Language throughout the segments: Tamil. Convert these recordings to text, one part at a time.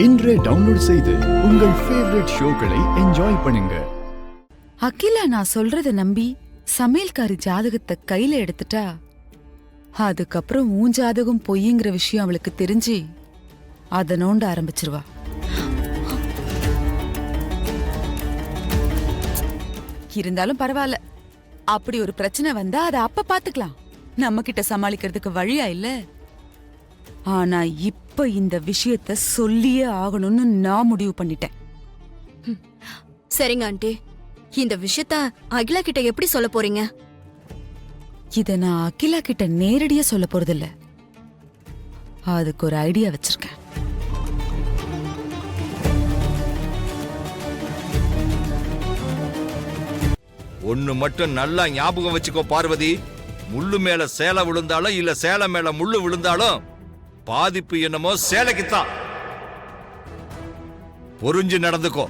இன்றே டவுன்லோட் செய்து உங்கள் ஃபேவரட் ஷோக்களை என்ஜாய் பண்ணுங்க. அகிலா நான் சொல்றத நம்பி சமையல்காரி ஜாதகத்தை கையில எடுத்துட்டா அதுக்கப்புறம் உன் ஜாதகம் பொய்ங்கிற விஷயம் அவளுக்கு தெரிஞ்சு அதை நோண்ட ஆரம்பிச்சிருவா. இருந்தாலும் பரவாயில்ல, அப்படி ஒரு பிரச்சனை வந்தா அதை அப்ப பாத்துக்கலாம், நம்ம கிட்ட சமாளிக்கிறதுக்கு வழியா இல்ல. ஆனா இப்ப இந்த விஷயத்த சொல்லியே ஆகணும்னு நான் முடிவு பண்ணிட்டேன். சரிங்க ஆண்டி, இந்த விஷயத்த அகிலா கிட்ட எப்படி சொல்ல போறீங்க? இத நான் அகிலா கிட்ட நேரடியா சொல்ல போறதில்ல, அதுக்கு ஒரு ஐடியா வச்சிருக்கேன். ஒண்ணு மட்டும் நல்லா ஞாபகம் வச்சுக்கோ பார்வதி, முள்ளு மேல சேலை விழுந்தாலும் இல்ல சேலை மேல முள்ளு விழுந்தாலும் பாதிப்பு என்னமோ சேலைக்குத்தான். புரிஞ்சு நடந்துக்கோ.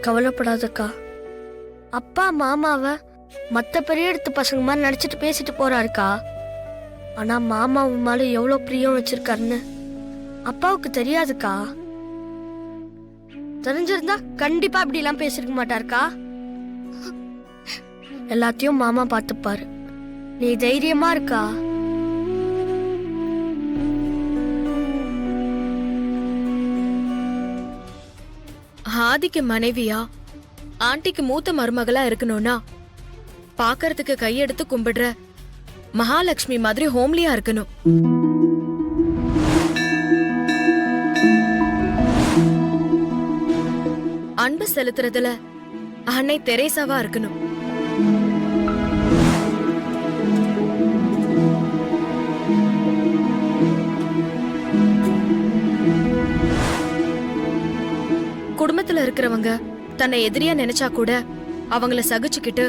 கவலைப்படாதக்கா, அப்பா மாமாவை மற்ற பெரிய எடுத்து பசங்க மாதிரி நடிச்சிட்டு பேசிட்டு போறாருக்கா. ஆனா மாமா உன் மேல எவ்வளவு பிரியம் வச்சிருக்காருன்னு அப்பாவுக்கு தெரியாதுக்கா. தெரிஞ்சிருந்தா கண்டிப்பா அப்படி எல்லாம் பேசிருக்க மாட்டாருக்கா. எல்லாத்தையும் மாமா பார்த்துப்பாரு, நீ தைரியமா இருக்கா. ஆதிக்கு மனைவியா ஆண்டிக்கு மூத்த மருமகளா இருக்கணும்னா பாக்கறதுக்கு கையெடுத்து கும்பிடுற மகாலட்சுமி மாதிரி ஹோம்லியா இருக்கணும். அன்பு செலுத்துறதுல அன்னை தெரேசாவா இருக்கணும். குடும்பத்துல இருக்கிறவங்க தன்னை எதிரியா நினைச்சா கூட அவங்கள சகிச்சுக்கிட்டு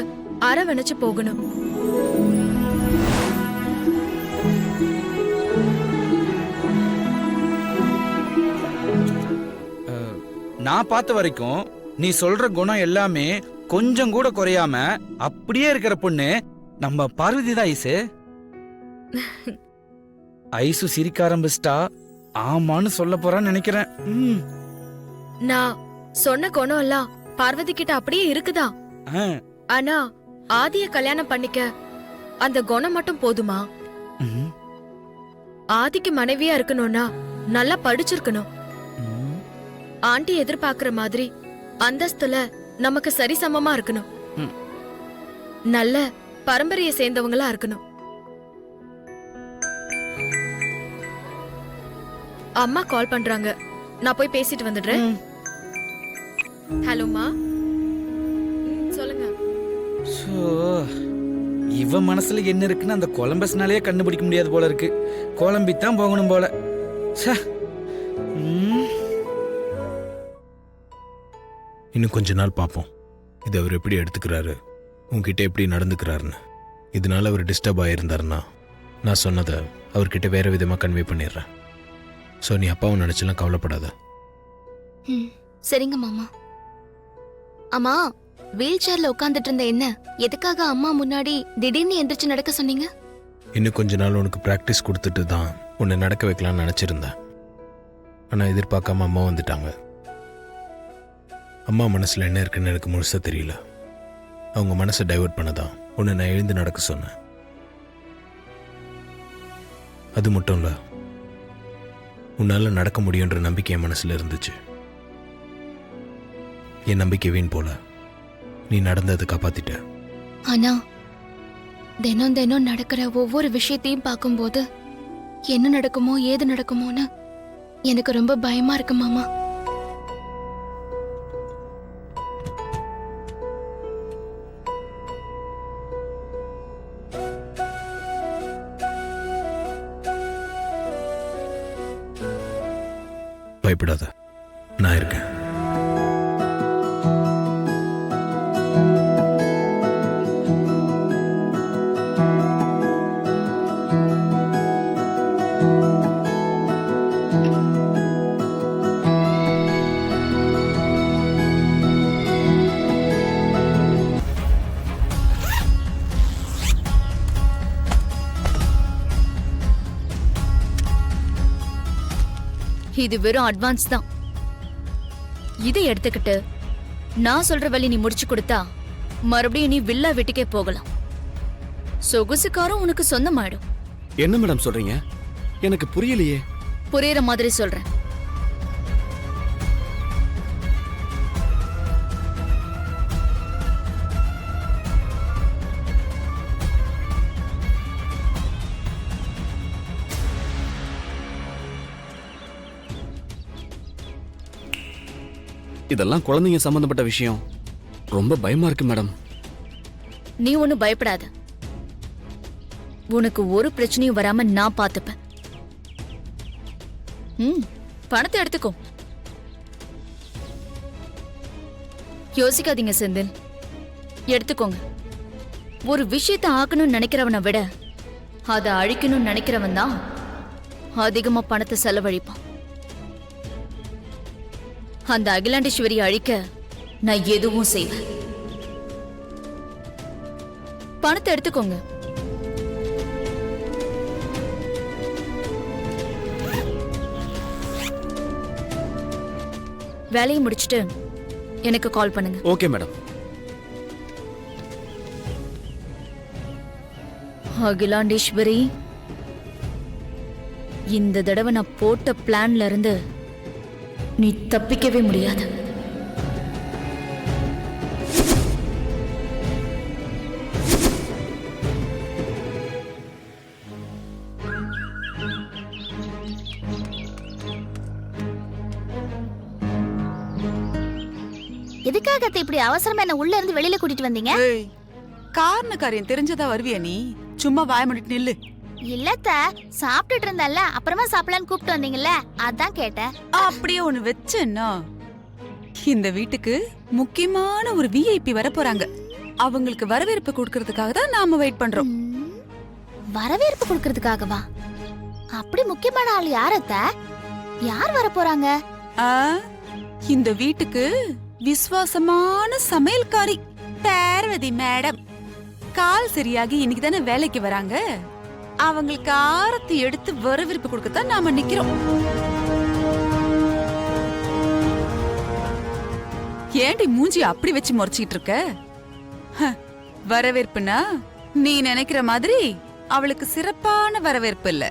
அரவணைச்சு போகணும். நான் பார்த்த வரைக்கும் நீ சொல்ற குணம் எல்லாமே கொஞ்சம் கூட குறையாம அப்படியே இருக்கிற பொண்ணு நம்ம பார்வதி தான். ஐசு ஐசு சிரிக்க ஆரம்பிச்சிட்டா ஆமான்னு சொல்ல போறான்னு நினைக்கிறேன். நான் சொன்ன குணம் எல்லாம் பார்வதி கிட்ட அப்படியே இருக்குதா. ஆனா ஆதிய கல்யாணம் பண்ணிக்க அந்த குணம் மட்டும் போதுமா? ஆதிக்கு மனைவியா இருக்கணும்னா நல்லா படிச்சிருக்கணும். ஆண்டி எதிர்பார்க்கிற மாதிரி அந்தஸ்துல நமக்கு சரிசமமா இருக்கணும். நல்ல பரம்பரையை சேர்ந்தவங்களா இருக்கணும். அம்மா கால் பண்றாங்க, நான் போய் பேசிட்டு வந்துடுறேன். ஹலோமா, சொல்லுங்க. இவ மனசுல என்ன இருக்குன்னு அந்த கொலம்பஸ்னாலே கண்டுபிடிக்க முடியாது போல இருக்கு. கோலம்பித்தான் போகணும் போல. இன்னும் கொஞ்ச நாள் பார்ப்போம், இது அவர் எப்படி எடுத்துக்கிறாரு, உங்ககிட்ட எப்படி நடந்துக்கிறாருன்னு. இதனால அவர் டிஸ்டர்ப் ஆகியிருந்தாருன்னா நான் சொன்னதை அவர்கிட்ட வேற விதமாக கன்வே பண்ணிடுறேன். ஸோ நீ அப்பாவை நினச்சலாம் கவலைப்படாத. சரிங்க மாமா. அம்மா, வீல் சேர்ல உட்காந்துட்டு இருந்த என்ன எதுக்காக அம்மா முன்னாடி திடீர்னு எந்திரிச்சு நடக்க சொன்னீங்க? இன்னும் கொஞ்ச நாள் உனக்கு ப்ராக்டிஸ் கொடுத்துட்டு தான் உன்னை நடக்க வைக்கலாம்னு நினச்சிருந்தேன். ஆனால் எதிர்பார்க்காம அம்மா வந்துட்டாங்க. அம்மா மனசில் என்ன இருக்குன்னு எனக்கு முழுசாக தெரியல. அவங்க மனசை டைவர்ட் பண்ணதான் உன்னை நான் எழுந்து நடக்க சொன்னேன். அது மட்டும் இல்லை, உன்னால் நடக்க முடியுன்ற நம்பிக்கை என் மனசில் இருந்துச்சு. என் நம்பிக்கை வீண் போல, நீ நடந்ததை காப்பாத்திட்ட. ஆனா தினம் தினம் நடக்கிற ஒவ்வொரு விஷயத்தையும் பார்க்கும்போது என்ன நடக்குமோ ஏது நடக்குமோன்னு எனக்கு ரொம்ப பயமா இருக்கு மாமா. பயப்படாத, நான் இருக்கேன். இது வெறும் அட்வான்ஸ் தான். இதை எடுத்துக்கிட்டு நான் சொல்ற வேலையை நீ முடிச்சு கொடுத்தா மறுபடியும் நீ வில்லா வீட்டுக்கே போகலாம். சொகுசுக்காரும் உனக்கு சொந்தமாயிடும். என்ன மேடம் சொல்றீங்க? எனக்கு புரியலையே. புரியுற மாதிரி சொல்றேன். இதெல்லாம் குழந்தைங்க சம்பந்தப்பட்ட விஷயம். ரொம்ப பயமா இருக்கு மேடம். நீ ஒன்னும் பயப்படாத. உனக்கு ஒரு பிரச்சனையும் வராம நான் பாத்துப்பேன். பணத்தை எடுத்துக்கோ. யோசிக்காதீங்க செந்தில், எடுத்துக்கோங்க. ஒரு விஷயத்தை ஆக்கணும்னு நினைக்கிறவனை விட அதை அழிக்கணும்னு நினைக்கிறவன் தான் அதிகமா பணத்தை செலவழிப்பான். அந்த அகிலாண்டேஸ்வரியை அழிக்க நான் எதுவும் செய்வேன். பணத்தை எடுத்துக்கோங்க. வேலையை முடிச்சிட்டு எனக்கு கால் பண்ணுங்க. Okay madam. அகிலாண்டேஸ்வரி, இந்த தடவை நான் போட்ட பிளான்ல இருந்து நீ தப்பிக்கவே முடியாது. எதுக்காக அத்தை இப்படி அவசரமா என்ன உள்ள இருந்து வெளியில கூட்டிட்டு வந்தீங்க? காரண காரியம் தெரிஞ்சதா வருவியா நீ? சும்மா வாய மூடிட்டு நில்லு. இல்லத்த, சாப்பிட்டுட்டு இருந்தல்ல, அப்புறமா சாப்பிடலான்னு கூப்பிட்டு வந்தீங்கல்ல, அதான் கேட்டேன். அப்படியே ஒண்ணு வச்சேன்னா, இந்த வீட்டுக்கு முக்கியமான ஒரு விஐபி வர போறாங்க. அவங்களுக்கு வரவேற்பு கொடுக்கறதுக்காக தான் நாம வெயிட் பண்றோம். வரவேற்பு கொடுக்கறதுக்காகவா? அப்படி முக்கியமான ஆள் யார் அத்தை? யார் வர போறாங்க? இந்த வீட்டுக்கு விசுவாசமான சமையல்காரி பார்வதி மேடம். கால் சரியாகி இன்னைக்கு தானே வேலைக்கு வராங்க. அவங்களுக்கு ஆரத்தி எடுத்து வரவேற்பு கொடுக்கத்தான் நாம நிக்கிறோம். ஏண்டி மூஞ்சி அப்படி வச்சு முறைச்சிட்டு இருக்க? வரவேற்புனா நீ நினைக்கிற மாதிரி அவளுக்கு சிறப்பான வரவேற்பு இல்ல.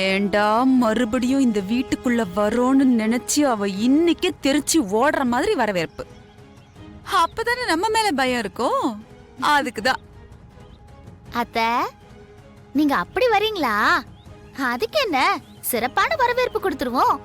ஏண்டா மறுபடியும் இந்த வீட்டுக்குள்ள வரோன்னு நினைச்சு அவ இன்னைக்கே தெரிச்சு ஓடுற மாதிரி வரவேற்பு. அப்பதானே நம்ம மேல பயம் இருக்கும். அதுக்குதான். அத்தை, நீங்க அப்படி வரீங்களா? அதுக்கு என்ன, சிறப்பான வரவேற்பு கொடுத்துருவோம்.